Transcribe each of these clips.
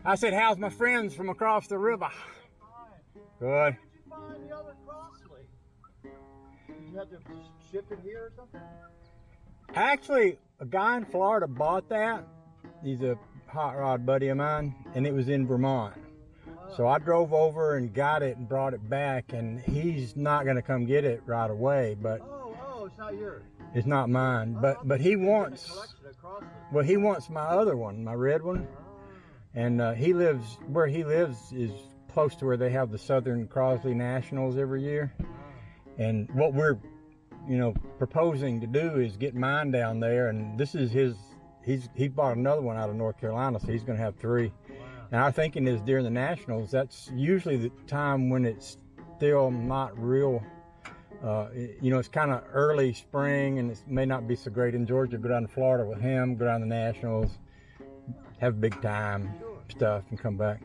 I said, how's my friends from across the river? Good. Where did you find the other crossway? Did you have to ship it here or something? Actually, a guy in Florida bought that. He's a hot rod buddy of mine, and it was in Vermont. So I drove over and got it and brought it back, and he's not going to come get it right away, but Oh, it's not yours. it's not mine. But he wants, well, he wants my other one, my red one. And he lives, where he lives is close to where they have the Southern Crosley Nationals every year. And what we're, proposing to do is get mine down there, and this is his, he bought another one out of North Carolina, so he's going to have 3. And our thinking is during the Nationals, that's usually the time when it's still not real, it's kind of early spring, and it may not be so great in Georgia. Go down to Florida with him, go down to the Nationals, have big time stuff, and come back.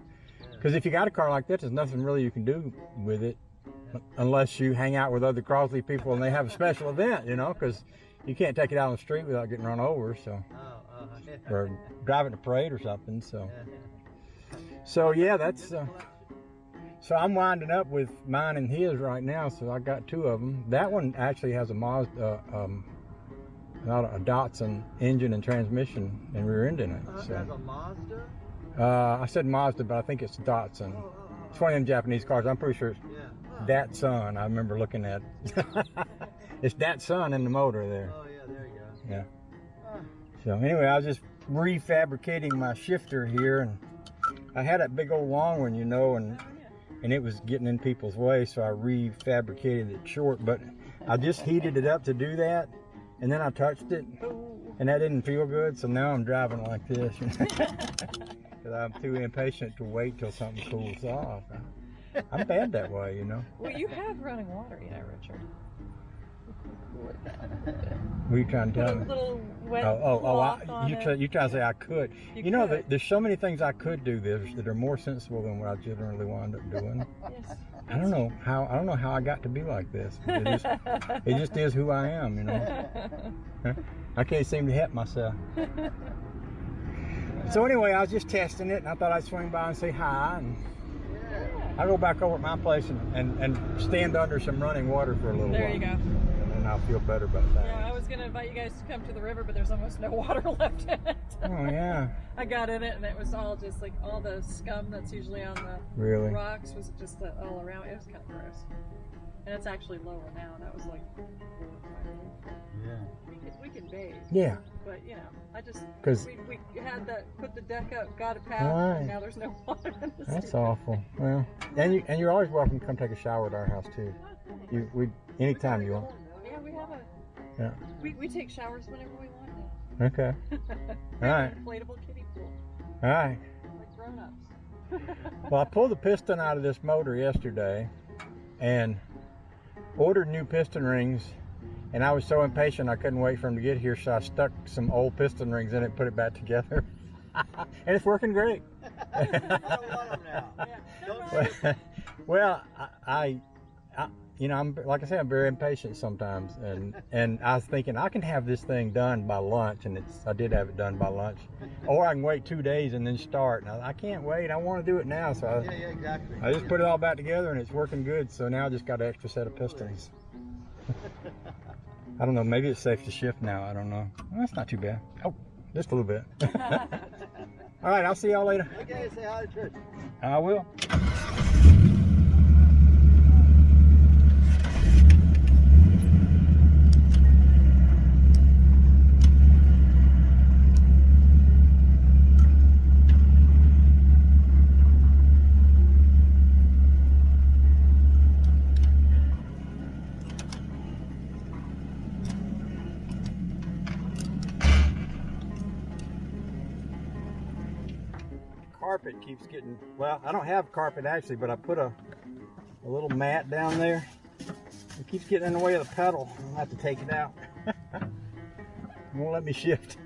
Because if you got a car like that, there's nothing really you can do with it, unless you hang out with other Crosley people and they have a special event, because you can't take it out on the street without getting run over, so, or driving a parade or something, so. So yeah, that's, so I'm winding up with mine and his right now, so I got 2 of them. That one actually has a Mazda, not a Datsun engine and transmission and rear end in it. So. It has a Mazda? I said Mazda, but I think it's Datsun. It's one of them Japanese cars. I'm pretty sure it's Datsun. I remember looking at it. It's Datsun in the motor there. Oh yeah, there you go. Yeah. So anyway, I was just refabricating my shifter here, and I had that big old long one, and it was getting in people's way, so I refabricated it short. But I just heated it up to do that, and then I touched it, and that didn't feel good, so now I'm driving like this. Because I'm too impatient to wait till something cools off. I'm bad that way, Well, you have running water, Richard. What are you trying to tell me? Put a little wet you trying to say I could. There's so many things I could do that are more sensible than what I generally wind up doing. Yes. I don't know how I got to be like this. It just is who I am, I can't seem to help myself. So anyway, I was just testing it, and I thought I'd swing by and say hi, and I'll go back over at my place and stand under some running water for a little while. There you go. And then I'll feel better about that. Yeah, I was going to invite you guys to come to the river, but there's almost no water left in it. Oh, yeah. I got in it, and it was all just like all the scum that's usually on the rocks was just all around. It was kind of gross. And it's actually lower now. That was like 4 or 5 years. Yeah. We can bathe. Yeah. But, I just, we had put the deck up, got it padded, and now there's no water in the That's awful. Well, and you're always welcome to come take a shower at our house, too. Anytime you want. Yeah, we have we take showers whenever we want now. Okay. All right. Inflatable kiddie pool. All right. Like grown-ups. Well, I pulled the piston out of this motor yesterday and ordered new piston rings, and I was so impatient I couldn't wait for them to get here, so I stuck some old piston rings in it and put it back together. And it's working great. I don't want them now. Well, I'm like I said, I'm very impatient sometimes, and I was thinking I can have this thing done by lunch, and I did have it done by lunch, or I can wait 2 days and then start. And I can't wait. I want to do it now, so exactly. I just put it all back together, and it's working good. So now I just got an extra set of pistons. I don't know. Maybe it's safe to shift now. I don't know. Well, that's not too bad. Oh, just a little bit. All right. I'll see y'all later. Okay. Say hi to Trish. I will. Carpet keeps getting, well, I don't have carpet actually, but I put a little mat down there. It keeps getting in the way of the pedal. I'll have to take it out. It won't let me shift.